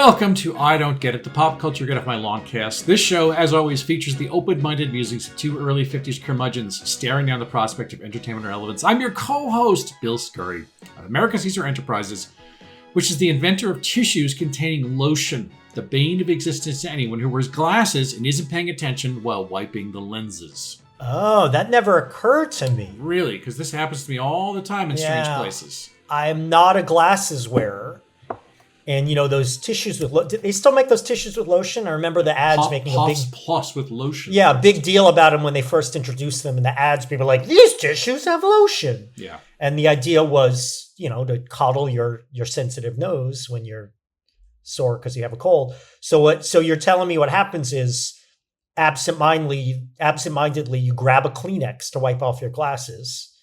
Welcome to I Don't Get It, the pop culture get off my lawn cast. This show, as always, features the open-minded musings of two early 50s curmudgeons staring down the prospect of entertainment relevance. I'm your co-host, Bill Scurry, of American Caesar Enterprises, which is the inventor of tissues containing lotion, the bane of existence to anyone who wears glasses and isn't paying attention while wiping the lenses. Oh, that never occurred to me. Really? Because this happens to me all the time in strange places. I'm not a glasses wearer. And, you know, those tissues with they still make those tissues with lotion? I remember the ads making a big... Plus with lotion. Yeah, a big deal about them when they first introduced them. In the ads, people were like, these tissues have lotion. Yeah. And the idea was, you know, to coddle your sensitive nose when you're sore because you have a cold. So you're telling me what happens is absentmindedly, you grab a Kleenex to wipe off your glasses.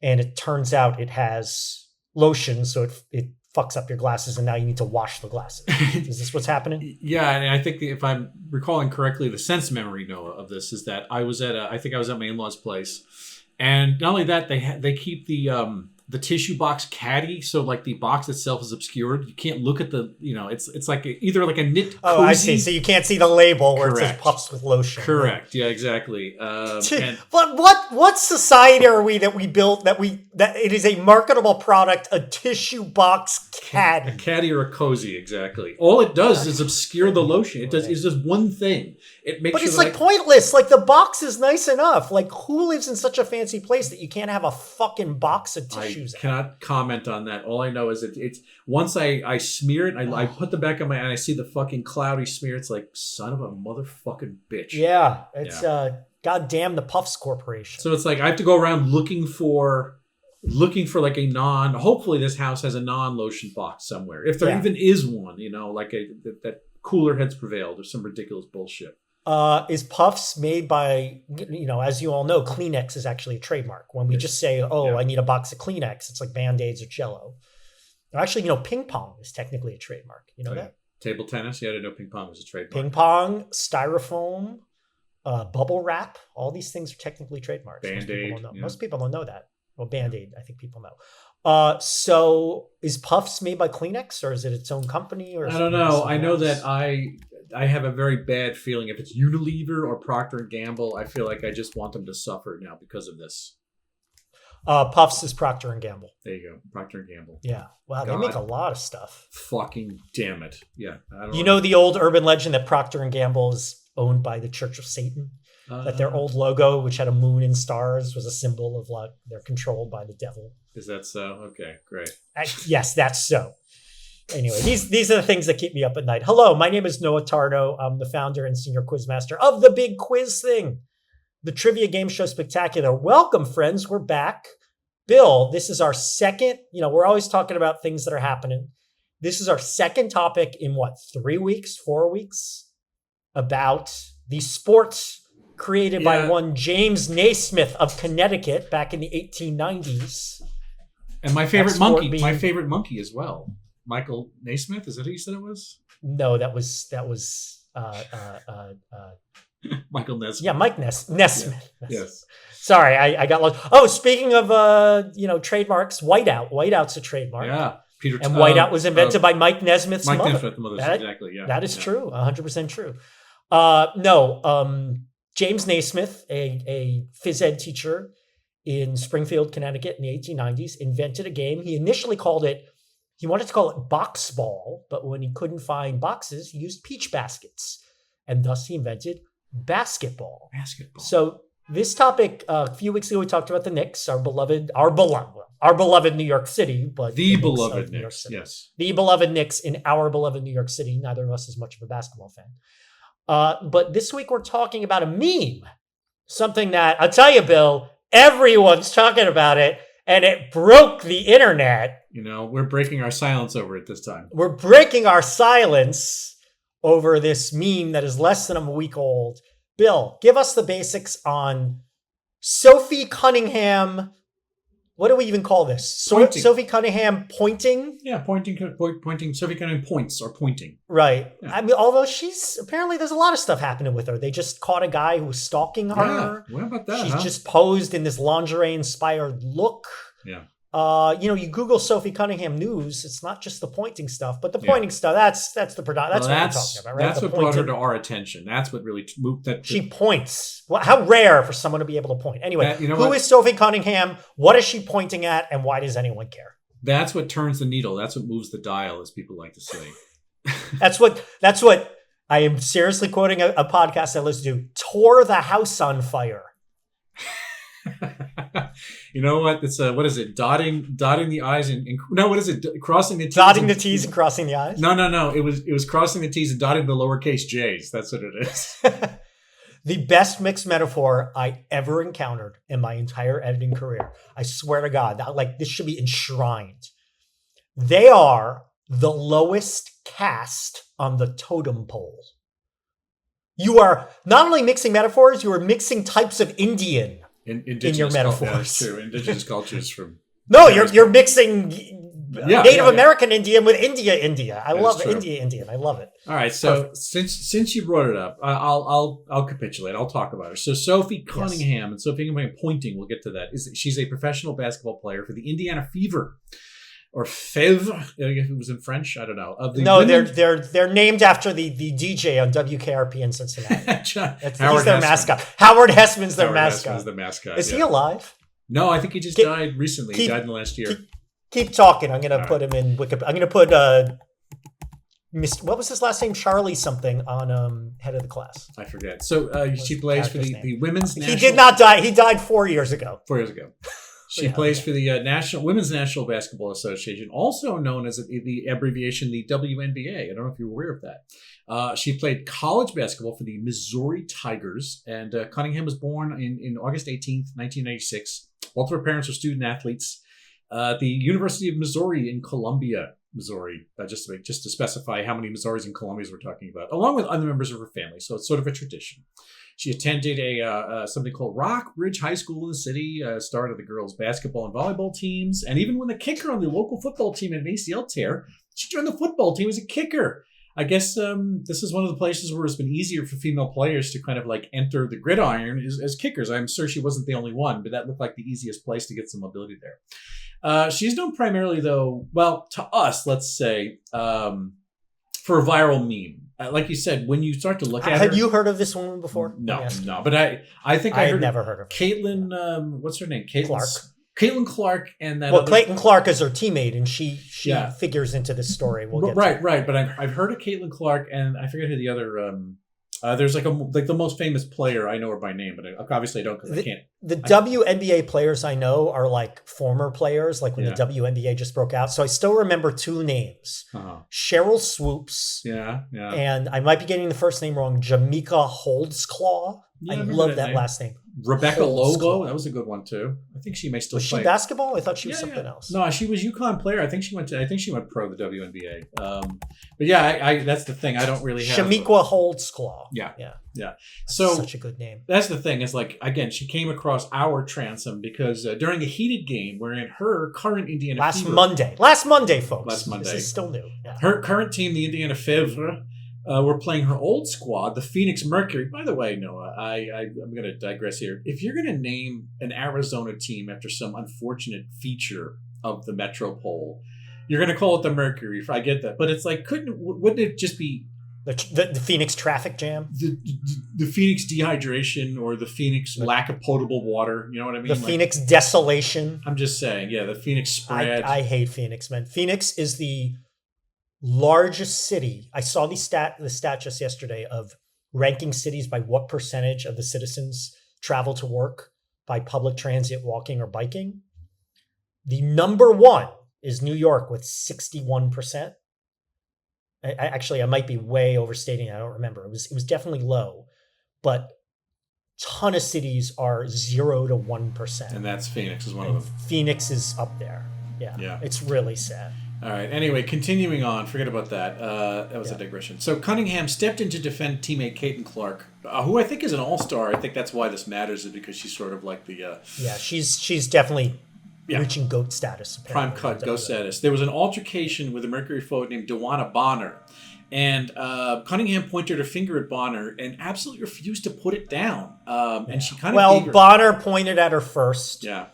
And it turns out it has lotion, so it fucks up your glasses, and now you need to wash the glasses. Is this what's happening? Yeah, and I think if I'm recalling correctly, the sense memory, Noah, of this is that I was at my in-laws' place, and not only that, they keep the tissue box caddy, so like the box itself is obscured. You can't look at the, you know, it's like either like a knit cozy. Oh, I see. So you can't see the label where Correct. It says puffs with lotion. Correct. Right? Yeah, exactly. But what society are we that we built that it is a marketable product, a tissue box caddy? A caddy or a cozy, exactly. All it does is obscure the lotion. It's just one thing. It makes. But it's like pointless. Like the box is nice enough. Like who lives in such a fancy place that you can't have a fucking box of tissue? I cannot comment on that. All I know is that it's once I smear it, I put the back of my eye and I see the fucking cloudy smear. It's like, son of a motherfucking bitch. Yeah, it's goddamn the Puffs Corporation. So it's like I have to go around looking for like a hopefully this house has a non-lotion box somewhere. If there even is one, you know, like that cooler heads prevailed or some ridiculous bullshit. Is Puffs made by, you know, as you all know, Kleenex is actually a trademark. When we just say, I need a box of Kleenex, it's like Band-Aids or Jell-O. Actually, you know, ping pong is technically a trademark. You know that? Table tennis? Yeah, I didn't know ping pong was a trademark. Ping pong, styrofoam, bubble wrap, all these things are technically trademarks. Band-Aid. Most people don't know that. Well, Band-Aid, I think people know. So is Puffs made by Kleenex or is it its own company? Or I don't know. I know that I have a very bad feeling if it's Unilever or Procter & Gamble. I feel like I just want them to suffer now because of this. Puffs is Procter & Gamble. There you go. Procter & Gamble. Yeah. Wow, they make a lot of stuff. Fucking damn it. Yeah. You know the old urban legend that Procter & Gamble is owned by the Church of Satan? That their old logo, which had a moon and stars, was a symbol of like they're controlled by the devil. Is that so? Okay, great. Yes, that's so. Anyway, these are the things that keep me up at night. Hello, my name is Noah Tarnow. I'm the founder and senior quizmaster of The Big Quiz Thing, the Trivia Game Show Spectacular. Welcome, friends. We're back. Bill, this is our second, you know, we're always talking about things that are happening. This is our second topic in 4 weeks, about the sports created by one James Naismith of Connecticut back in the 1890s. And my favorite monkey as well. Michael Naismith, is that who you said it was? No, that was Michael Nesmith. Yeah, Mike Nesmith. Yeah. Yes. Sorry, I got lost. Oh, speaking of trademarks, whiteout. Whiteout's a trademark. Yeah. And whiteout was invented by Mike Nesmith's mother. Nesmith's mother, exactly. Yeah. That is true. 100% true. James Naismith, a phys ed teacher in Springfield, Connecticut in the 1890s, invented a game. He initially wanted to call it box ball, but when he couldn't find boxes, he used peach baskets. And thus he invented basketball. So this topic, a few weeks ago, we talked about the Knicks, our beloved New York City, but the beloved Knicks, yes. The beloved Knicks in our beloved New York City. Neither of us is much of a basketball fan. But this week we're talking about a meme. Something that, I'll tell you, Bill, everyone's talking about it, and it broke the internet. You know, we're breaking our silence over it this time. We're breaking our silence over this meme that is less than a week old. Bill, give us the basics on Sophie Cunningham. What do we even call this? Sophie Cunningham pointing? Yeah, pointing. Sophie Cunningham points or pointing. Right. Yeah. I mean, although apparently there's a lot of stuff happening with her. They just caught a guy who was stalking her. Yeah, what about that? She's just posed in this lingerie-inspired look. Yeah. You Google Sophie Cunningham news. It's not just the pointing stuff, but the pointing stuff. That's the That's what we're talking about, right? That's what brought her to our attention. That's what really moved that. She points. Well, how rare for someone to be able to point. Anyway, who is Sophie Cunningham? What is she pointing at, and why does anyone care? That's what turns the needle. That's what moves the dial, as people like to say. That's what I am seriously quoting a podcast I listen to. Tore the house on fire. You know what? It's what is it? Dotting the I's and no, what is it? Crossing the T's. Dotting the T's and crossing the I's? No. It was crossing the T's and dotting the lowercase J's. That's what it is. The best mixed metaphor I ever encountered in my entire editing career. I swear to God, this should be enshrined. They are the lowest caste on the totem pole. You are not only mixing metaphors, you are mixing types of Indian in your metaphors. Yeah, that's true. Indigenous cultures from... No, you're mixing Native American Indian with India. I love it. Indian. I love it. All right. So since you brought it up, I'll capitulate. I'll talk about her. So Sophie Cunningham and Sophie Cunningham pointing. We'll get to that. She's a professional basketball player for the Indiana Fever, or Fev. If it was in French, I don't know. They're named after the DJ on WKRP in Cincinnati. He's their mascot. Howard Hessman's their mascot. Hessman's the mascot. Is he alive? No, I think he just died recently. He died in the last year. Keep talking. I'm going to put him in Wikipedia. I'm going to put what was his last name? Charlie something on head of the class. I forget. So she plays for the women's national... He did not die. He died 4 years ago. 4 years ago. She plays for the Women's National Basketball Association, also known as the abbreviation, the WNBA. I don't know if you're aware of that. She played college basketball for the Missouri Tigers, and Cunningham was born in August 18th, 1996. Both of her parents were student athletes at the University of Missouri in Columbia, Missouri, just to specify how many Missouris and Columbias we're talking about, along with other members of her family. So it's sort of a tradition. She attended something called Rockbridge High School in the city, started the girls' basketball and volleyball teams, and even when the kicker on the local football team had an ACL tear, she joined the football team as a kicker. I guess this is one of the places where it's been easier for female players to kind of enter the gridiron as kickers. I'm sure she wasn't the only one, but that looked like the easiest place to get some mobility there. She's known primarily, though, well, to us, let's say, for a viral meme. Like you said, when you start to look at her... Have you heard of this woman before? No. But I think I heard... I've never heard of her. Caitlin, what's her name? Clark. Caitlin Clark and that. Well, Clayton Clark is her teammate, and she figures into this story. We'll get right. But I've heard of Caitlin Clark, and I forget who the other. There's the most famous player. I know her by name, but obviously I don't because I can't. The WNBA players I know are former players, when the WNBA just broke out. So I still remember two names: Cheryl Swoops. Yeah. And I might be getting the first name wrong. Jamaica Holdsclaw. I love that last name. Rebecca Lobo, that was a good one too. I think she may still play. Was she basketball? I thought she was something else. No, she was UConn player. I think she went pro the WNBA. But yeah, that's the thing. I don't really have Shamikwa Holdsclaw. Yeah. So such a good name. That's the thing. Is again, she came across our transom because during a heated game wherein her current Indiana last Monday, folks. Last Monday. This is still new. Yeah. Her current team, the Indiana Fever, we're playing her old squad, the Phoenix Mercury. By the way, Noah, I'm going to digress here. If you're going to name an Arizona team after some unfortunate feature of the Metropole, you're going to call it the Mercury. I get that, but it's wouldn't it just be the Phoenix traffic jam, the Phoenix dehydration, or the Phoenix lack of potable water? You know what I mean? The Phoenix desolation. I'm just saying, the Phoenix spread. I hate Phoenix, man. Phoenix is the largest city. I saw the stat just yesterday of ranking cities by what percentage of the citizens travel to work by public transit, walking, or biking. The number one is New York with 61%. I might be way overstating it. I don't remember. It was definitely low, but ton of cities are 0 to 1%. And that's Phoenix is one of them. Phoenix is up there. Yeah. It's really sad. All right. Anyway, continuing on. Forget about that. That was a digression. So Cunningham stepped in to defend teammate Caitlin Clark, who I think is an all-star. I think that's why this matters, is because she's sort of like the... she's definitely reaching GOAT status. Prime cut, GOAT status. There was an altercation with a Mercury forward named Dewana Bonner. And Cunningham pointed her finger at Bonner and absolutely refused to put it down. And she kind of... Bonner pointed at her first. Yeah.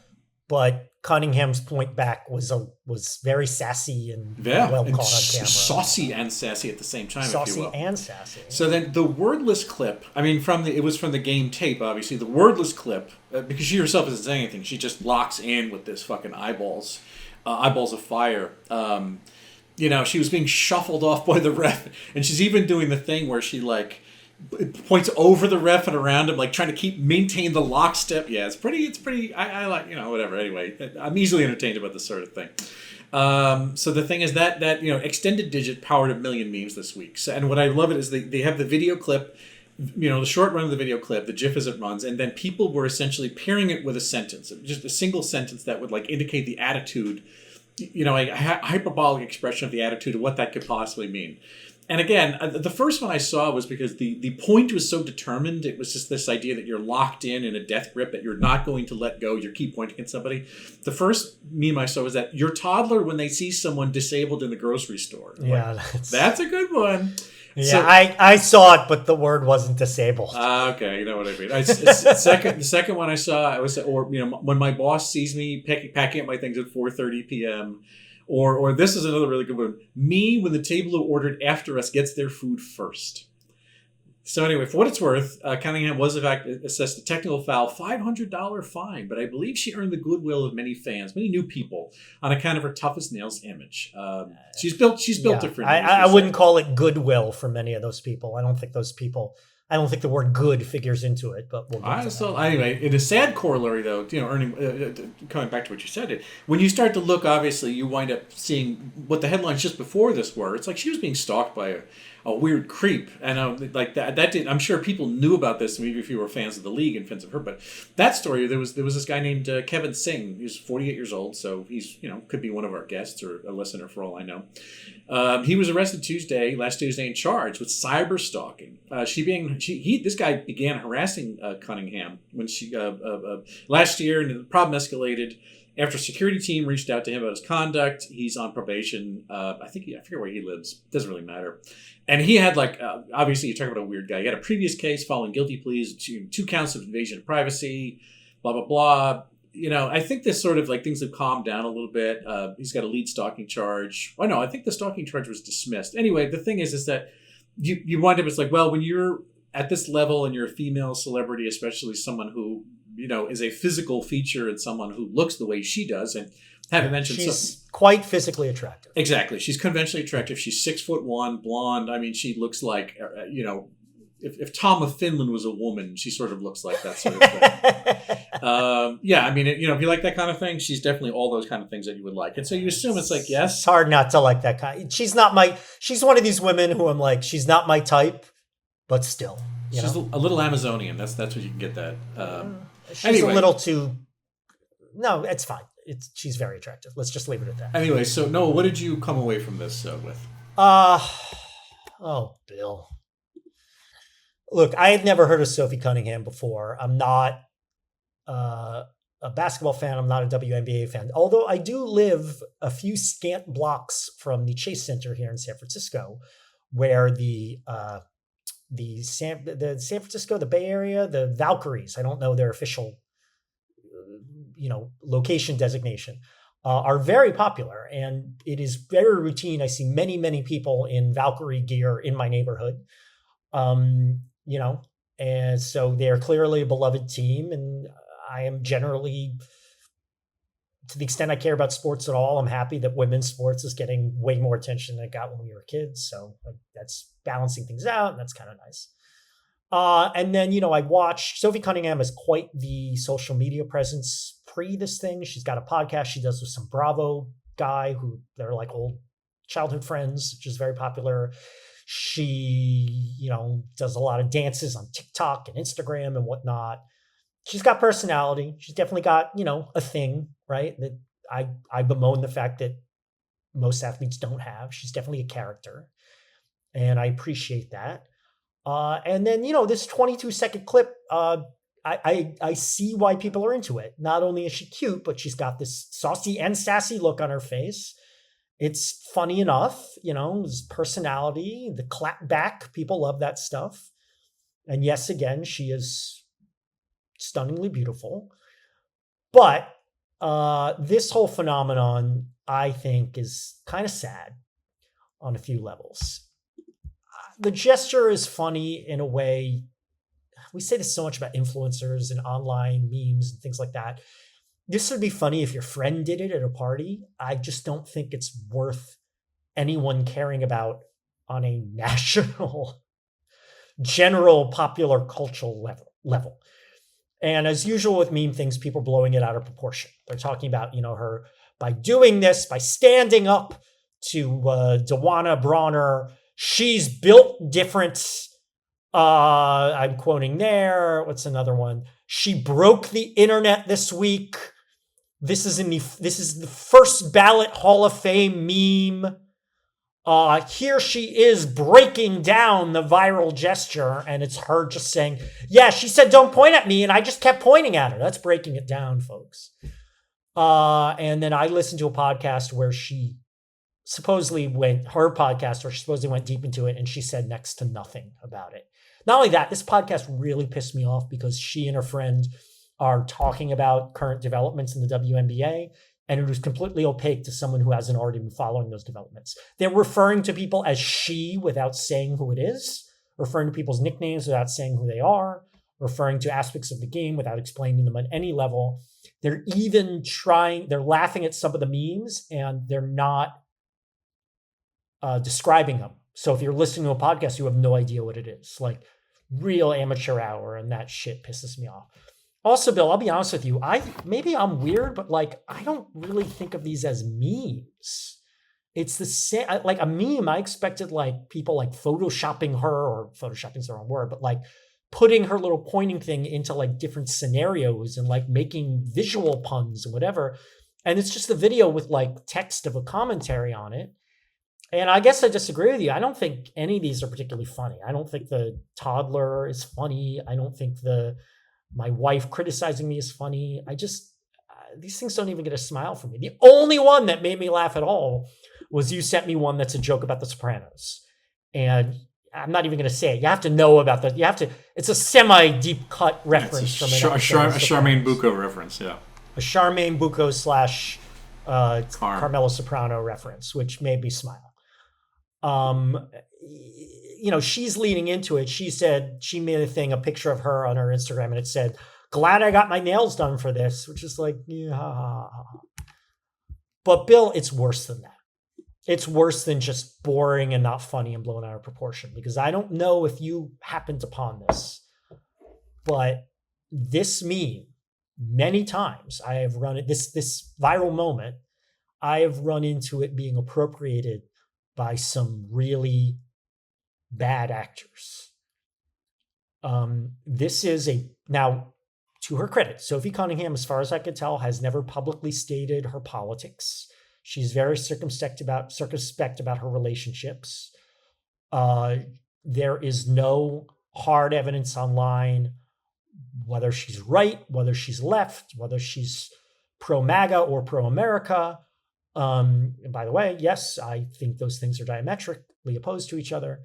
But Cunningham's point back was very sassy and well and caught on camera. Saucy and sassy at the same time, Saucy if you will. and sassy. So then the wordless clip, I mean, it was from the game tape, obviously. The wordless clip, because she herself isn't saying anything, she just locks in with this fucking eyeballs of fire. She was being shuffled off by the ref, and she's even doing the thing where she points over the ref and around him, trying to maintain the lockstep. Yeah, it's pretty. I like, whatever. Anyway, I'm easily entertained about this sort of thing. So the thing is that extended digit powered 1 million memes this week. So, and what I love it is they have the video clip, the short run of the video clip, the GIF as it runs, and then people were essentially pairing it with a sentence, just a single sentence that would indicate the attitude, a hyperbolic expression of the attitude of what that could possibly mean. And again, the first one I saw was because the point was so determined. It was just this idea that you're locked in a death grip, that you're not going to let go. You keep pointing at somebody. The first meme I saw was that your toddler when they see someone disabled in the grocery store. Yeah, that's a good one. Yeah, so, I saw it, but the word wasn't disabled. Okay, you know what I mean. The second one I saw, when my boss sees me packing up my things at 4:30 p.m., or this is another really good one. Me when the table who ordered after us gets their food first. So anyway, for what it's worth, Cunningham was in fact assessed a technical foul, $500 fine, but I believe she earned the goodwill of many fans, many new people, on account of her tough as nails image. She's built different. I wouldn't call it goodwill for many of those people. I don't think the word good figures into it, but we'll get to that. Anyway, in a sad corollary, though, coming back to what you said, when you start to look, obviously, you wind up seeing what the headlines just before this were. It's like she was being stalked by a weird creep, and that didn't. I'm sure people knew about this, maybe if you were fans of the league and fans of her. But that story, there was this guy named Kevin Singh. He's 48 years old, so he's could be one of our guests or a listener for all I know. He was arrested last Tuesday, and charged with cyber stalking. This guy began harassing Cunningham when she last year, and the problem escalated after a security team reached out to him about his conduct. He's on probation. I forget where he lives. Doesn't really matter. And he had obviously you're talking about a weird guy. He had a previous case following guilty pleas to 2 counts of invasion of privacy, blah, blah, blah. I think this sort of things have calmed down a little bit. He's got a lead stalking charge. Oh no, I think the stalking charge was dismissed. Anyway, the thing is that you wind up, it's when you're at this level and you're a female celebrity, especially someone who, is a physical feature and someone who looks the way she does, and haven't mentioned she's quite physically attractive. Exactly. She's conventionally attractive. She's 6'1", blonde. I mean, she looks like, if Tom of Finland was a woman, she sort of looks like that sort of thing. If you like that kind of thing, she's definitely all those kind of things that you would like. And so you assume it's yes. It's hard not to like that kind. She's one of these women who I'm she's not my type, but still. She's a little Amazonian. That's what you can get that. She's a little too. No, it's fine. She's very attractive. Let's just leave it at that. Anyway, so Noah, what did you come away from this with? Bill. Look, I had never heard of Sophie Cunningham before. I'm not a basketball fan. I'm not a WNBA fan. Although I do live a few scant blocks from the Chase Center here in San Francisco, where the San Francisco, the Bay Area, the Valkyries, I don't know their official location designation, are very popular. And it is very routine. I see many, many people in Valkyrie gear in my neighborhood, and so they're clearly a beloved team. And I am generally, to the extent I care about sports at all, I'm happy that women's sports is getting way more attention than it got when we were kids. So that's balancing things out, and that's kind of nice. And then, I watched Sophie Cunningham has quite the social media presence pre this thing. She's got a podcast she does with some Bravo guy who they're old childhood friends, which is very popular. She, does a lot of dances on TikTok and Instagram and whatnot. She's got personality. She's definitely got, a thing, right? That I bemoan the fact that most athletes don't have. She's definitely a character. And I appreciate that. And then, this 22-second clip, I see why people are into it. Not only is she cute, but she's got this saucy and sassy look on her face. It's funny enough, his personality, the clap back. People love that stuff. And yes, again, she is stunningly beautiful. But this whole phenomenon, I think, is kind of sad on a few levels. The gesture is funny in a way. We say this so much about influencers and online memes and things like that. This would be funny if your friend did it at a party. I just don't think it's worth anyone caring about on a national, general popular cultural level. And as usual with meme things, people blowing it out of proportion. They're talking about, her by doing this, by standing up to Dawana Bronner, she's built different. I'm quoting there. What's another one? She broke the internet this week. This is the first ballot Hall of Fame meme. Here she is breaking down the viral gesture, and it's her just saying, yeah, she said, don't point at me, and I just kept pointing at her. That's breaking it down, folks. And then I listened to a podcast where she supposedly went deep into it, and she said next to nothing about it. Not only that, this podcast really pissed me off because she and her friend are talking about current developments in the WNBA, and it was completely opaque to someone who hasn't already been following those developments. They're referring to people as she without saying who it is, referring to people's nicknames without saying who they are, referring to aspects of the game without explaining them at any level. They're laughing at some of the memes, and they're not describing them. So if you're listening to a podcast, you have no idea what it is. Like real amateur hour, and that shit pisses me off. Also, Bill, I'll be honest with you. Maybe I'm weird, but I don't really think of these as memes. It's the same, like a meme. I expected people photoshopping her, or photoshopping's the wrong word, but putting her little pointing thing into different scenarios and making visual puns and whatever. And it's just a video with text of a commentary on it. And I guess I disagree with you. I don't think any of these are particularly funny. I don't think the toddler is funny. I don't think my wife criticizing me is funny. These things don't even get a smile from me. The only one that made me laugh at all was you sent me one that's a joke about The Sopranos. And I'm not even going to say it. You have to know about that. It's a semi-deep cut reference from a Charmaine Bucco reference, yeah. A Charmaine Bucco / Carmela Soprano reference, which made me smile. She's leading into it. She said she made a picture of her on her Instagram, and it said, "Glad I got my nails done for this," which is yeah. But Bill, it's worse than that. It's worse than just boring and not funny and blown out of proportion, because I don't know if you happened upon this, but this meme, many times I have run it, this viral moment, I have run into it being appropriated by some really bad actors. This is now, to her credit, Sophie Cunningham, as far as I could tell, has never publicly stated her politics. She's very circumspect about her relationships. There is no hard evidence online whether she's right, whether she's left, whether she's pro-MAGA or pro-America. And by the way, yes, I think those things are diametrically opposed to each other.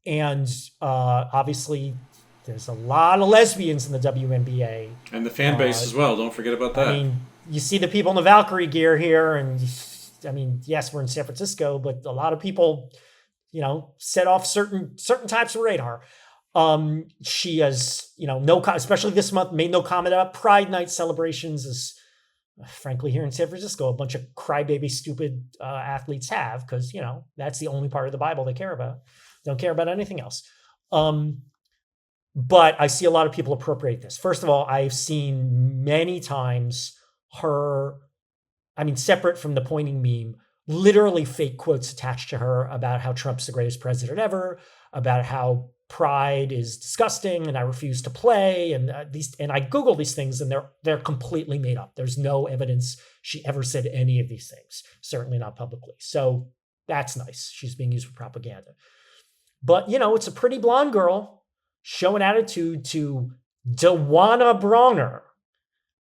And obviously, there's a lot of lesbians in the WNBA. And the fan base as well. Don't forget about that. I mean, you see the people in the Valkyrie gear here. And I mean, yes, we're in San Francisco, but a lot of people, set off certain types of radar. She has, especially this month, made no comment about Pride Night celebrations, as frankly, here in San Francisco, a bunch of crybaby, stupid athletes have, because, that's the only part of the Bible they care about. Don't care about anything else. But I see a lot of people appropriate this. First of all, I've seen many times separate from the pointing meme, literally fake quotes attached to her about how Trump's the greatest president ever, about how Pride is disgusting and I refuse to play, and I Google these things, and they're completely made up. There's no evidence she ever said any of these things, certainly not publicly. So that's nice. She's being used for propaganda. But, it's a pretty blonde girl showing attitude to Dawana Bronner.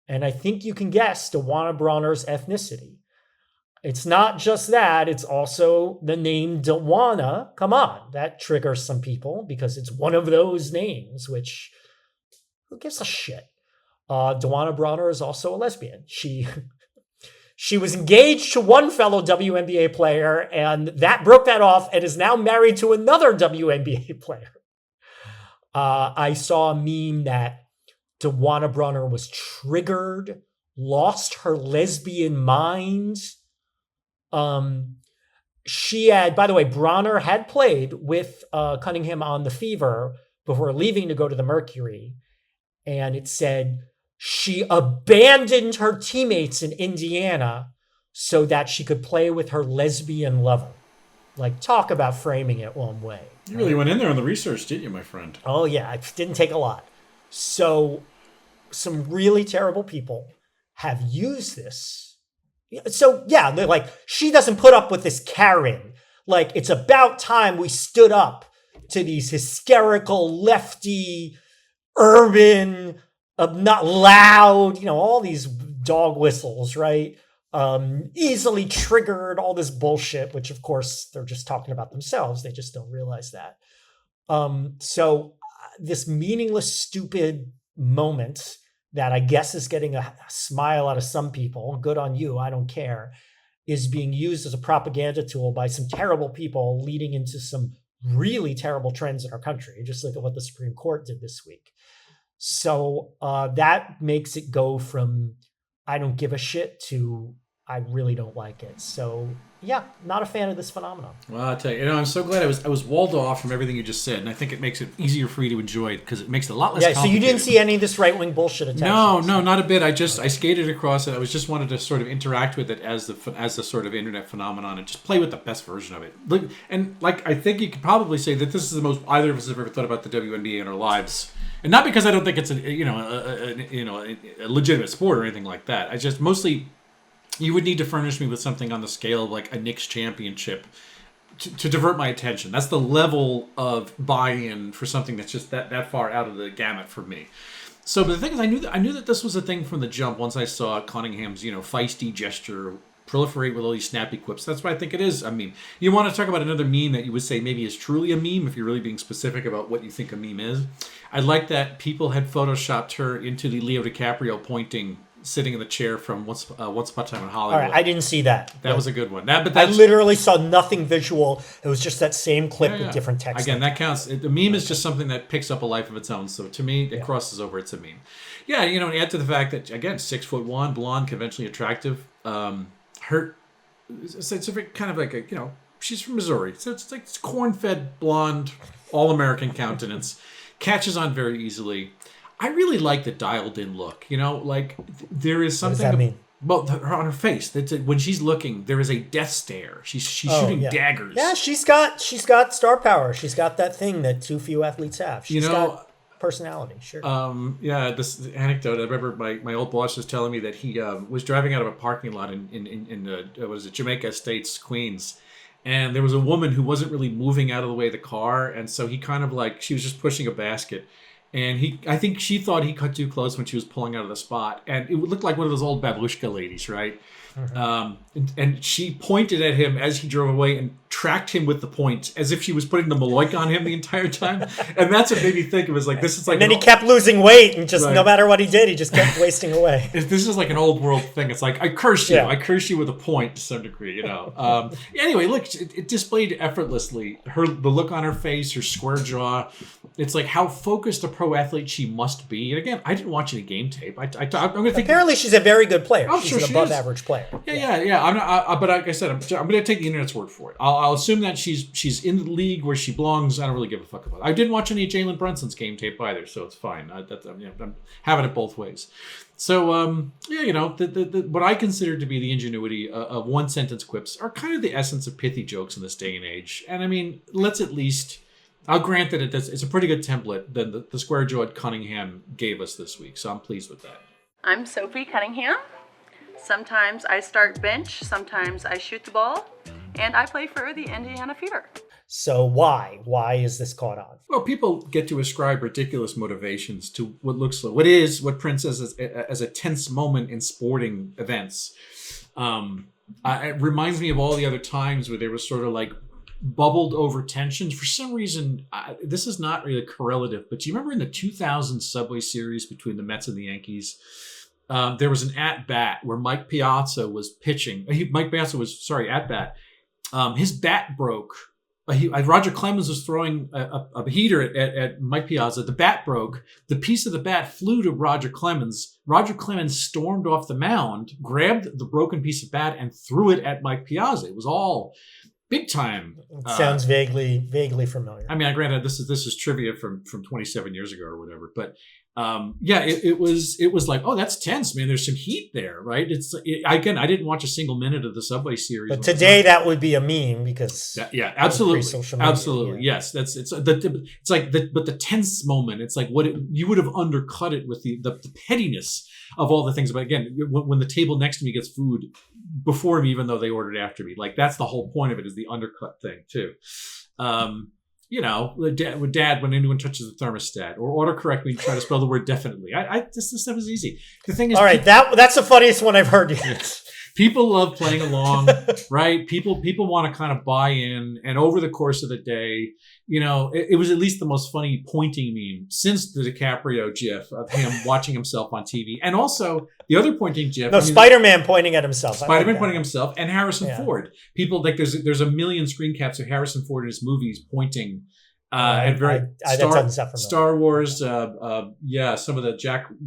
And I think you can guess Dawana Bronner's ethnicity. It's not just that, it's also the name Dawana. Come on, that triggers some people because it's one of those names, which, who gives a shit? Dawana Bronner is also a lesbian. She She was engaged to one fellow WNBA player, and that broke that off, and is now married to another WNBA player. I saw a meme that Dewana Brunner was triggered, lost her lesbian mind. She had, by the way, Bronner had played with Cunningham on the Fever before leaving to go to the Mercury. And it said she abandoned her teammates in Indiana so that she could play with her lesbian lover. Like, talk about framing it one way. You really went in there on the research, didn't you, my friend? Oh, yeah. It didn't take a lot. So some really terrible people have used this. So, yeah, they're like, she doesn't put up with this Karen. Like, it's about time we stood up to these hysterical, lefty, urban, not loud, all these dog whistles, right? Easily triggered, all this bullshit, which of course they're just talking about themselves. They just don't realize that. So this meaningless, stupid moment that I guess is getting a smile out of some people, good on you, I don't care, is being used as a propaganda tool by some terrible people leading into some really terrible trends in our country. Just look at what the Supreme Court did this week. So that makes it go from I don't give a shit to I really don't like it. So yeah, not a fan of this phenomenon. Well, I'll tell you, I'm so glad I was walled off from everything you just said, and I think it makes it easier for you to enjoy it because it makes it a lot less complicated. So you didn't see any of this right-wing bullshit attached? No, not a bit. I skated across it. I was just wanted to sort of interact with it as the sort of internet phenomenon and just play with the best version of it. And like I think you could probably say that this is the most either of us have ever thought about the WNBA in our lives. And not because I don't think it's a legitimate sport or anything like that. I just mostly you would need to furnish me with something on the scale of like a Knicks championship to divert my attention. That's the level of buy-in for something that's just that far out of the gamut for me. So, but the thing is, I knew that this was a thing from the jump. Once I saw Cunningham's feisty gesture proliferate with all these snappy quips. That's why I think it is a meme. You want to talk about another meme that you would say maybe is truly a meme if you're really being specific about what you think a meme is. I like that people had photoshopped her into the Leo DiCaprio pointing, sitting in the chair from Once Upon a Time in Hollywood. All right, I didn't see that. That was a good one. I literally saw nothing visual. It was just that same clip with different text. Again, that counts. The meme is just something that picks up a life of its own. So to me, it crosses over. It's a meme. Yeah, and add to the fact that, again, 6'1", blonde, conventionally attractive. It's a kind of like she's from Missouri. So it's like corn-fed, blonde, all-American countenance. Catches on very easily. I really like the dialed-in look. There is something. What does that mean? Well, on her face, when she's looking, there is a death stare. She's shooting daggers. Yeah, she's got star power. She's got that thing that too few athletes have. She's got personality. Sure. This anecdote. I remember my old boss was telling me that he was driving out of a parking lot in Jamaica Estates, Queens. And there was a woman who wasn't really moving out of the way of the car, and so he kind of she was just pushing a basket. And I think she thought he cut too close when she was pulling out of the spot. And it looked like one of those old babushka ladies, right? Mm-hmm. And she pointed at him as he drove away and tracked him with the point as if she was putting the Maloik on him the entire time. And that's what made me think it was like, this is like... And then he kept losing weight and just no matter what he did, he just kept wasting away. This is like an old world thing. It's like, I curse you. Yeah. I curse you with a point to some degree, Anyway, look, it displayed effortlessly. The look on her face, her square jaw. It's like how focused a pro athlete she must be. And again, I didn't watch any game tape. I'm going to think... Apparently she's a very good player. Oh, she's an above average player. Yeah. But like I said, I'm going to take the internet's word for it. I'll assume that she's in the league where she belongs. I don't really give a fuck about it. I didn't watch any of Jalen Brunson's game tape either, so it's fine. I'm having it both ways. So, what I consider to be the ingenuity of one-sentence quips are kind of the essence of pithy jokes in this day and age. And I mean, let's at least... I'll grant that it's a pretty good template that the square-jawed Cunningham gave us this week, so I'm pleased with that. I'm Sophie Cunningham. Sometimes I start bench, sometimes I shoot the ball, and I play for the Indiana Fever. So why? Why is this caught on? Well, people get to ascribe ridiculous motivations to what Prince says as a tense moment in sporting events. It reminds me of all the other times where there was sort of like bubbled over tensions. For some reason, this is not really correlative, but do you remember in the 2000 Subway Series between the Mets and the Yankees, there was an at-bat where Mike Piazza was pitching. Mike Piazza was, at bat. His bat broke. Roger Clemens was throwing a heater at Mike Piazza. The bat broke. The piece of the bat flew to Roger Clemens. Roger Clemens stormed off the mound, grabbed the broken piece of bat, and threw it at Mike Piazza. It was all big time. Sounds vaguely familiar. I mean, granted, this is trivia from 27 years ago or whatever, but it was like, oh, that's tense, man. There's some heat there, right? Again, I didn't watch a single minute of the Subway series, but today that would be a meme because absolutely, media, yes, but the tense moment, it's like you would have undercut it with the pettiness of all the things. But again, when the table next to me gets food before me, even though they ordered after me, like that's the whole point of it, is the undercut thing too. With dad, when anyone touches the thermostat, or autocorrect when you try to spell the word definitely. This stuff is easy. The thing is, all right, that's the funniest one I've heard yet. People love playing along, right? People want to kind of buy in, and over the course of the day, it was at least the most funny pointing meme since the DiCaprio GIF of him watching himself on TV, and also the other pointing GIF. No, Spider-Man pointing at himself. Spider-Man pointing himself, and Harrison Ford. People like there's a million screen caps of Harrison Ford in his movies pointing. Star Wars, some of the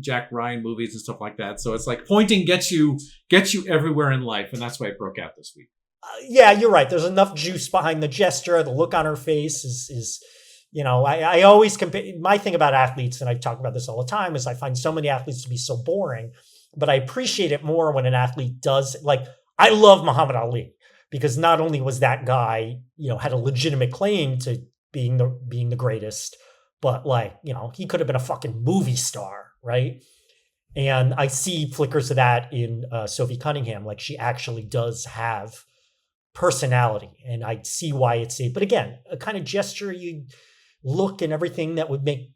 Jack Ryan movies and stuff like that. So it's like pointing gets you everywhere in life, and that's why it broke out this week. You're right. There's enough juice behind the gesture. The look on her face is I always compare. My thing about athletes, and I talk about this all the time, is I find so many athletes to be so boring, but I appreciate it more when an athlete does. Like, I love Muhammad Ali because not only was that guy, had a legitimate claim to being the greatest, but he could have been a fucking movie star, right? And I see flickers of that in Sophie Cunningham. Like, she actually does have personality, and I see why it's but again, a kind of gesture, you look and everything that would make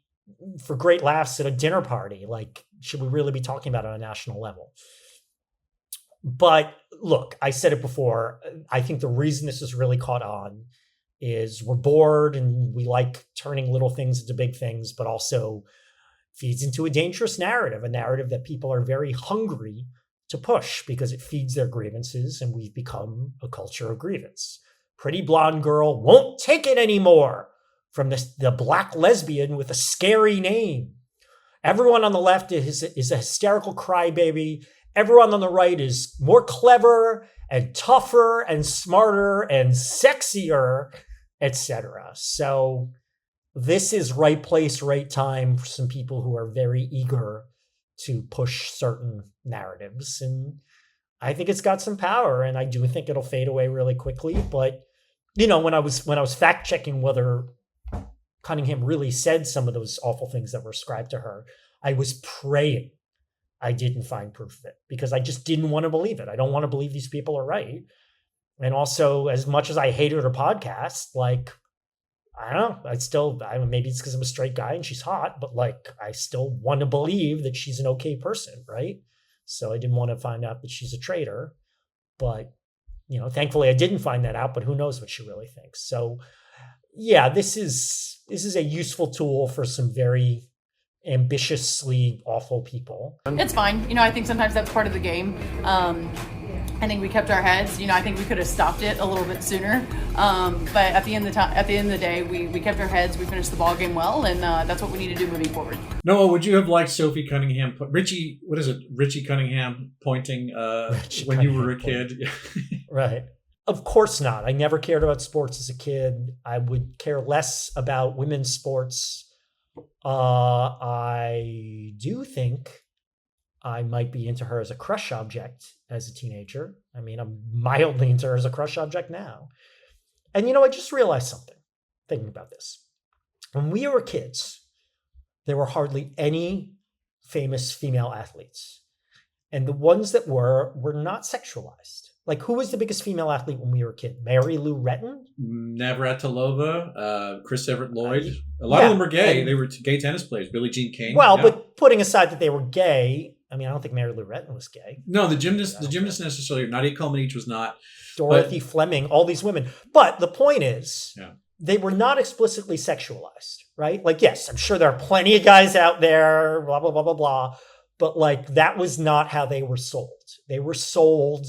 for great laughs at a dinner party. Like, should we really be talking about it on a national level? But look, I said it before, I think the reason this has really caught on is we're bored and we like turning little things into big things, but also feeds into a dangerous narrative, a narrative that people are very hungry to push because it feeds their grievances, and we've become a culture of grievance. Pretty blonde girl won't take it anymore from the black lesbian with a scary name. Everyone on the left is a hysterical crybaby. Everyone on the right is more clever and tougher and smarter and sexier, etc. So this is right place, right time for some people who are very eager to push certain narratives. And I think it's got some power, and I do think it'll fade away really quickly. But, when I was fact checking whether Cunningham really said some of those awful things that were ascribed to her, I was praying I didn't find proof of it, because I just didn't want to believe it. I don't want to believe these people are right. And also, as much as I hated her podcast, I don't know, maybe it's because I'm a straight guy and she's hot, but I still want to believe that she's an okay person, right? So I didn't want to find out that she's a traitor. But, thankfully I didn't find that out, but who knows what she really thinks. So yeah, this is a useful tool for some very ambitiously awful people. It's fine. I think sometimes that's part of the game. I think we kept our heads. I think we could have stopped it a little bit sooner. But at the end of the day, we kept our heads. We finished the ball game well, and that's what we need to do moving forward. Noah, would you have liked Sophie Cunningham, Richie Cunningham pointing when you were a kid? Right. Of course not. I never cared about sports as a kid. I would care less about women's sports. I do think I might be into her as a crush object as a teenager. I mean, I'm mildly into her as a crush object now. And, I just realized something thinking about this. When we were kids, there were hardly any famous female athletes. And the ones that were not sexualized. Who was the biggest female athlete when we were a kid? Mary Lou Retton? Navratilova, Chris Everett Lloyd. A lot of them were gay. They were gay tennis players. Billie Jean King. Well, but putting aside that they were gay, I mean, I don't think Mary Lou Retton was gay. No, the gymnast necessarily. Nadia Comaneci was not. Dorothy Fleming, all these women. But the point is, they were not explicitly sexualized, right? Yes, I'm sure there are plenty of guys out there, blah, blah, blah, blah, blah. but like that was not how they were sold. They were sold,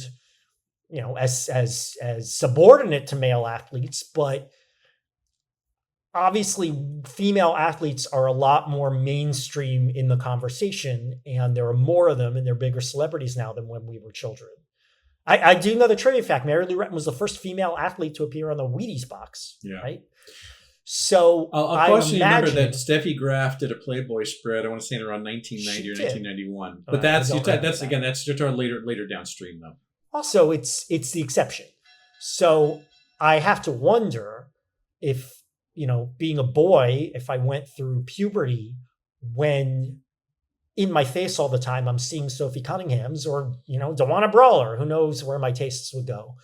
as subordinate to male athletes, but obviously female athletes are a lot more mainstream in the conversation, and there are more of them and they're bigger celebrities now than when we were children. I do know the trivia fact. Mary Lou Retton was the first female athlete to appear on the Wheaties box. Yeah. Right. So I'll caution you remember that Steffi Graf did a Playboy spread. I want to say in around 1990 or 1991. But that's just our later downstream though. Also, it's the exception. So I have to wonder if, being a boy, if I went through puberty when in my face all the time I'm seeing Sophie Cunningham's or, Dewana Brawler, who knows where my tastes would go.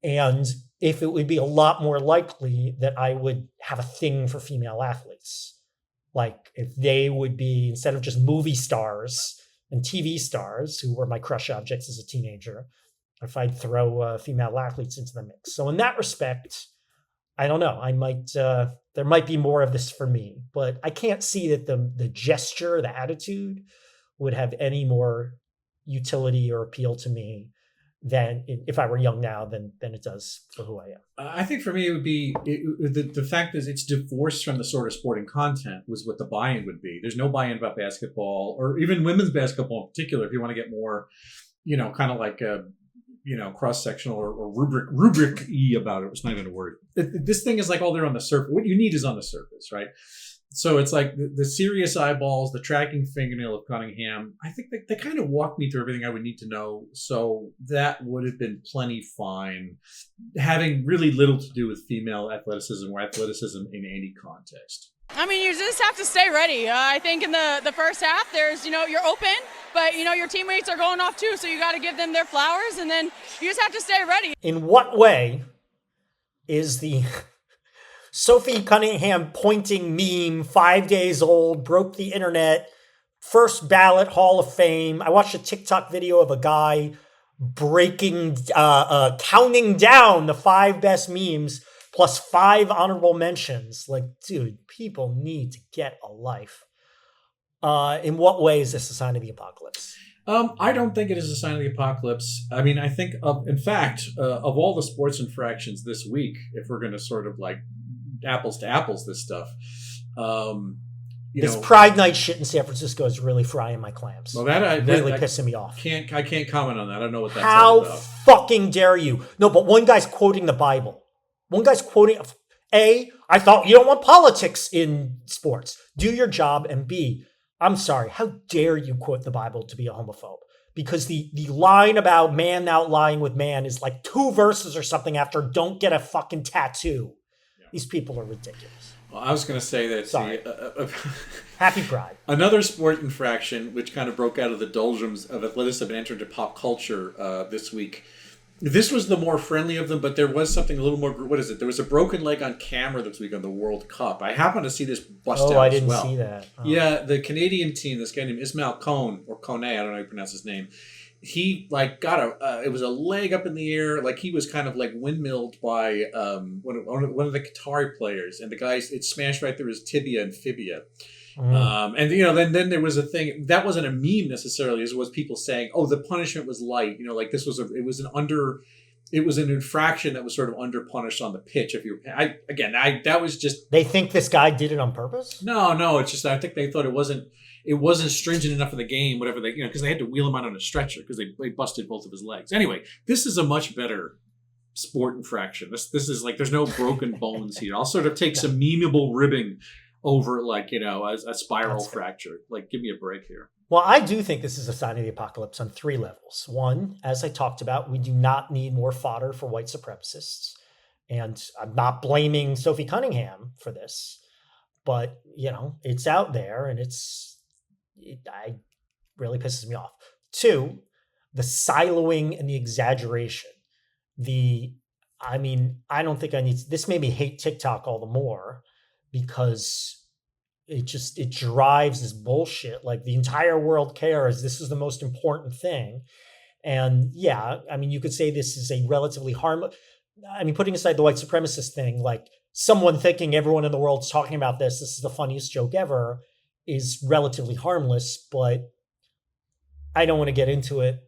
And if it would be a lot more likely that I would have a thing for female athletes. Like if they would be, instead of just movie stars and TV stars who were my crush objects as a teenager, if I'd throw female athletes into the mix. So in that respect, I don't know. There might be more of this for me, but I can't see that the gesture, the attitude would have any more utility or appeal to me than if I were young now than it does for who I am. I think for me it would be the fact that it's divorced from the sort of sporting content was what the buy-in would be. There's no buy-in about basketball or even women's basketball in particular. If you want to get more, kind of like cross-sectional or rubric-y about it. It's not even a word. This thing is like all there on the surface. What you need is on the surface, right? So it's like the serious eyeballs, the tracking fingernail of Cunningham. I think they kind of walked me through everything I would need to know. So that would have been plenty fine, having really little to do with female athleticism or athleticism in any context. I mean, you just have to stay ready. I think in the first half, there's, you're open, but, your teammates are going off too. So you got to give them their flowers and then you just have to stay ready. In what way is the Sophie Cunningham pointing meme 5 days old, broke the internet, first ballot Hall of Fame? I watched a TikTok video of a guy counting down the 5 best memes plus 5 honorable mentions. Like, dude, people need to get a life. In what way is this a sign of the apocalypse? I don't think it is a sign of the apocalypse. I mean, I think, of all the sports infractions this week, if we're going to sort of like apples to apples this stuff, this Pride Night shit in San Francisco is really frying my clams. Well, really pissing me off. I can't comment on that. I don't know what that's all about. How fucking dare you? No, but one guy's quoting the Bible. One guy's quoting, A, I thought you don't want politics in sports. Do your job. And B, I'm sorry, how dare you quote the Bible to be a homophobe? Because the line about man not lying with man is like 2 verses or something after don't get a fucking tattoo. Yeah. These people are ridiculous. Well, I was going to say that. Sorry. Happy Pride. Another sport infraction, which kind of broke out of the doldrums of athleticism and entered into pop culture this week. This was the more friendly of them, but there was something a little more. What is it? There was a broken leg on camera this week on the World Cup. I happened to see this bust out as well. Oh, I didn't see that. Oh. Yeah, the Canadian team, this guy named Ismail Kone, or Kone, I don't know how you pronounce his name. He got it was a leg up in the air, like he was kind of like windmilled by one of the Qatari players, and the guys, it smashed right through his tibia and fibia. And then there was a thing that wasn't a meme necessarily, as it was people saying, "Oh, the punishment was light." Like this was it was an infraction that was sort of under punished on the pitch. That was just. They think this guy did it on purpose? No, it's just I think they thought it wasn't stringent enough for the game, whatever they because they had to wheel him out on a stretcher because they busted both of his legs. Anyway, this is a much better sport infraction. This is like there's no broken bones here. I'll sort of take some memeable ribbing over a spiral fracture. Like, give me a break here. Well, I do think this is a sign of the apocalypse on 3 levels. One, as I talked about, we do not need more fodder for white supremacists. And I'm not blaming Sophie Cunningham for this, but it's out there and it really pisses me off. 2, the siloing and the exaggeration. I don't think I need this made me hate TikTok all the more, because it drives this bullshit. Like the entire world cares. This is the most important thing. And yeah, you could say this is a relatively harmless, putting aside the white supremacist thing, like someone thinking everyone in the world's talking about this is the funniest joke ever is relatively harmless. But I don't want to get into it.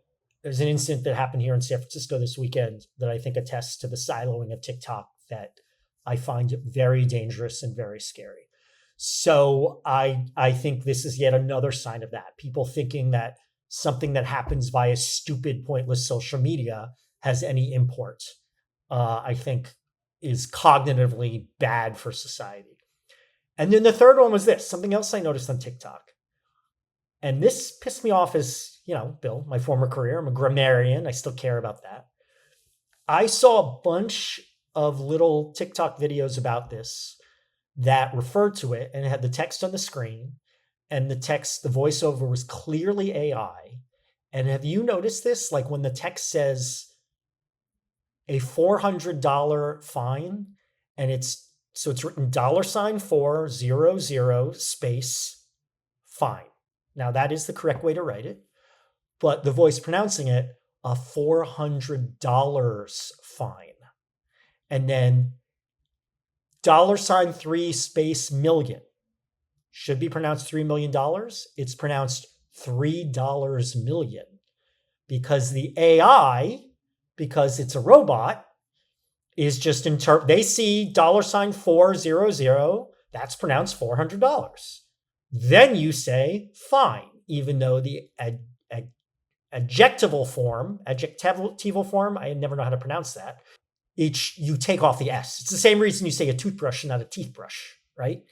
There's an incident that happened here in San Francisco this weekend that I think attests to the siloing of TikTok that I find very dangerous and very scary. So I think this is yet another sign of that. People thinking that something that happens via stupid, pointless social media has any import, I think is cognitively bad for society. And then the third one was this, something else I noticed on TikTok. And this pissed me off as, Bill, my former career. I'm a grammarian. I still care about that. I saw a bunch of little TikTok videos about this that referred to it, and it had the text on the screen, and the voiceover was clearly AI. And have you noticed this? Like when the text says a $400 fine, and it's written $400 space fine. Now that is the correct way to write it, but the voice pronouncing it, a $400 fine. And then $3 space million should be pronounced $3 million. It's pronounced $3 million because the AI, because it's a robot, is just they see $400, that's pronounced $400. Then you say fine, even though the adjectival form, I never know how to pronounce that. You take off the S. It's the same reason you say a toothbrush and not a teeth brush, right?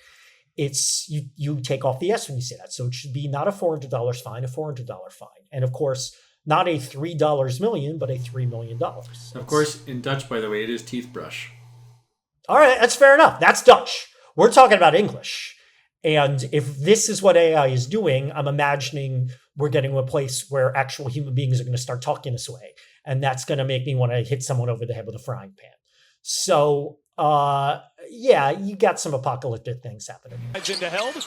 It's you take off the S when you say that. So it should be not a $400 fine, a $400 fine. And of course, not a $3 million, but a $3 million. Of course, in Dutch, by the way, it is teeth brush. All right, that's fair enough. That's Dutch. We're talking about English. And if this is what AI is doing, I'm imagining we're getting to a place where actual human beings are going to start talking this way. And that's going to make me want to hit someone over the head with a frying pan. So, you got some apocalyptic things happening. Into held.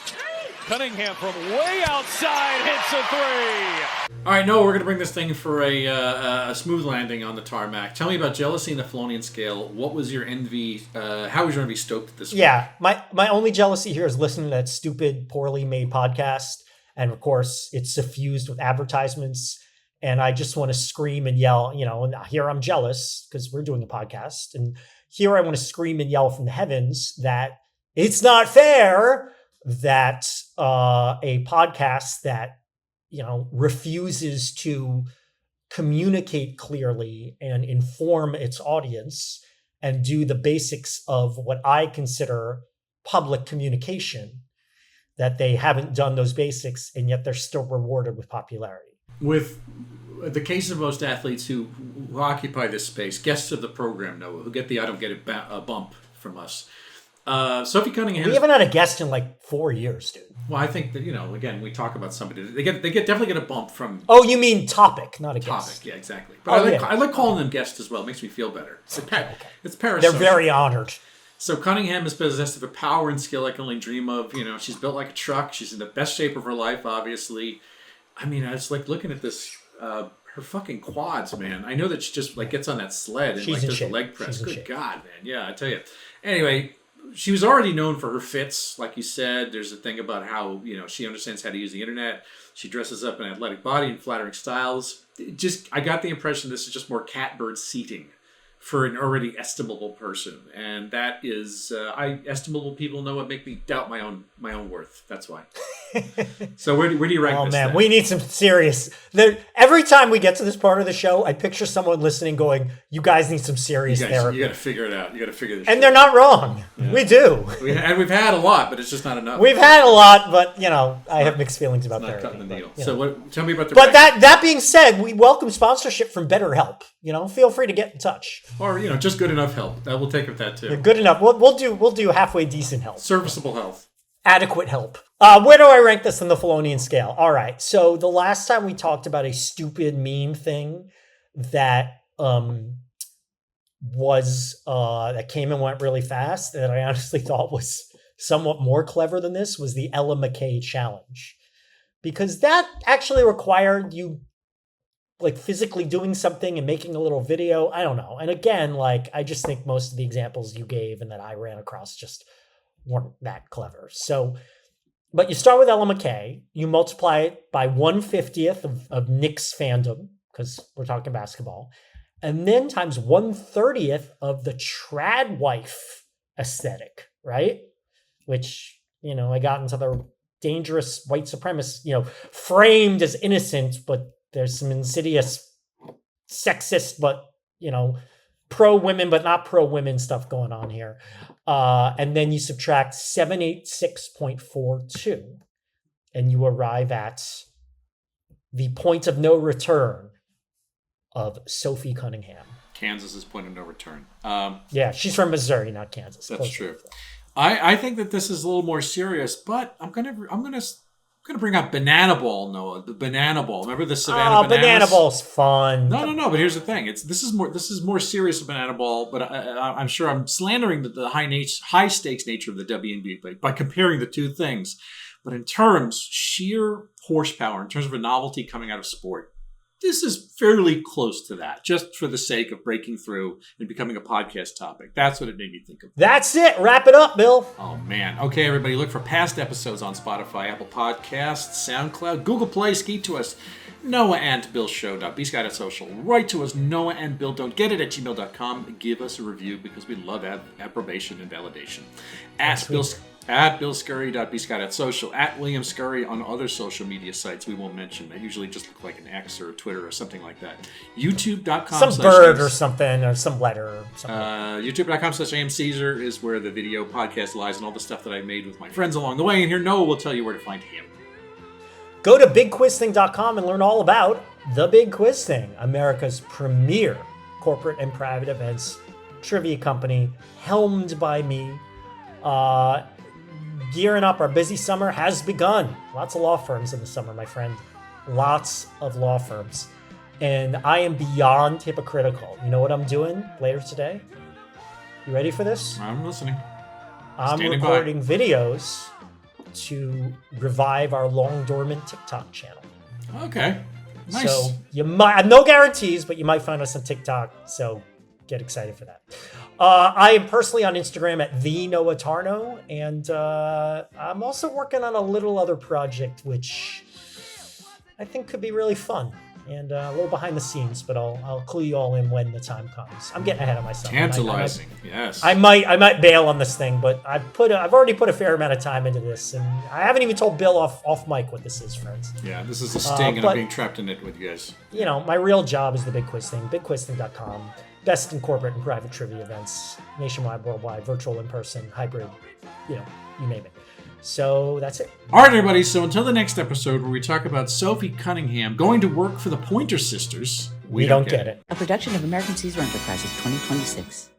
Cunningham from way outside hits a three. All right, Noah, we're going to bring this thing for a smooth landing on the tarmac. Tell me about jealousy and the Felonian scale. What was your envy? How was your envy stoked this week? Yeah, my only jealousy here is listening to that stupid, poorly made podcast. And of course, it's suffused with advertisements. And I just want to scream and yell, and here I'm jealous because we're doing a podcast. And here I want to scream and yell from the heavens that it's not fair that a podcast that, refuses to communicate clearly and inform its audience and do the basics of what I consider public communication, that they haven't done those basics and yet they're still rewarded with popularity. With the case of most athletes who occupy this space, guests of the program, Noah, who get the I don't get it a bump from us. Sophie Cunningham. We haven't had a guest in like 4 years, dude. Well, I think that, again, we talk about somebody. They definitely get a bump from. Oh, you mean topic, not a guest. Topic, yeah, exactly. But I like calling them guests as well. It makes me feel better. It's parasocial. They're very honored. So Cunningham is possessed of a power and skill I can only dream of. She's built like a truck. She's in the best shape of her life, obviously. I mean, I was like looking at this, her fucking quads, man. I know that she just like gets on that sled and does a leg press. Good God, man. Yeah, I tell you. Anyway, she was already known for her fits, like you said. There's a thing about how, she understands how to use the internet. She dresses up in an athletic body and flattering styles. I got the impression this is just more catbird seating for an already estimable person. And that is, estimable people know what make me doubt my own worth. That's why. So where do you rank this? Oh man, we need some serious. Every time we get to this part of the show, I picture someone listening going, you guys need some serious therapy. You got to figure it out. You got to figure this out. And they're not wrong. Yeah. We do. We've had a lot, but it's just not enough. We've had a lot, but, I have mixed feelings about therapy. Cutting the needle. So tell me about the. But that being said, we welcome sponsorship from BetterHelp. Feel free to get in touch. Or, just good enough help. We'll take that too. Yeah, good enough. We'll do halfway decent help. Serviceable health. Adequate help. Where do I rank this on the Felonian scale? All right. So the last time we talked about a stupid meme thing that that came and went really fast that I honestly thought was somewhat more clever than this was the Ella McKay challenge. Because that actually required you like physically doing something and making a little video. I don't know. And again, I just think most of the examples you gave and that I ran across just weren't that clever. So But you start with Ella McKay, you multiply it by 1/50th of Knicks fandom, because we're talking basketball, and then times 1/30th of the trad wife aesthetic, right? Which, I got into the dangerous white supremacist, framed as innocent, but there's some insidious sexist, but, pro-women, but not pro-women stuff going on here. And then you subtract 786.42, and you arrive at the point of no return of Sophie Cunningham. Kansas's point of no return. Yeah, she's from Missouri, not Kansas. That's true. I think that this is a little more serious, but I'm gonna bring up Banana Ball, Noah. The Banana Ball. Remember the Savannah Bananas? Banana Ball's fun. No. But here's the thing. This is more serious than Banana Ball. But I'm sure I'm slandering the high stakes nature of the WNBA by comparing the two things. But in terms sheer horsepower, in terms of a novelty coming out of sport, this is fairly close to that, just for the sake of breaking through and becoming a podcast topic. That's what it made me think of. That's it. Wrap it up, Bill. Oh, man. Okay, everybody, look for past episodes on Spotify, Apple Podcasts, Soundcloud, Google Play. Skeet to us, noahandbillshow.bsky.social. Write to us, noahandbilldon'tgetit@gmail.com. Give us a review because we love approbation and validation. At billscurry.bsky.social, at William Scurry on other social media sites we won't mention. They usually just look like an X or a Twitter or something like that. YouTube.com. Some bird or something, or some letter or something. YouTube.com/AMCaesar is where the video podcast lies and all the stuff that I made with my friends along the way. And here Noah will tell you where to find him. Go to bigquizthing.com and learn all about The Big Quiz Thing, America's premier corporate and private events trivia company, helmed by me. Gearing up, our busy summer has begun. Lots of law firms in the summer, my friend. Lots of law firms. And I am beyond hypocritical. You know what I'm doing later today? You ready for this? I'm listening. I'm recording videos to revive our long dormant TikTok channel. Okay. Nice. So you might, no guarantees, but you might find us on TikTok. So get excited for that. I am personally on Instagram at the Noah Tarnow, and I'm also working on a little other project which I think could be really fun and a little behind the scenes, but I'll clue you all in when the time comes. I'm getting ahead of myself. Tantalizing, yes. I might bail on this thing, but I've already put a fair amount of time into this, and I haven't even told Bill off mic what this is, friends. Yeah, this is a sting, and I'm being trapped in it with you guys. My real job is the Big Quiz Thing, bigquizthing.com. Best in corporate and private trivia events, nationwide, worldwide, virtual, in-person, hybrid, you name it. So that's it. All right, everybody. So until the next episode where we talk about Sophie Cunningham going to work for the Pointer Sisters, we don't get it. A production of American Caesar Enterprises 2026.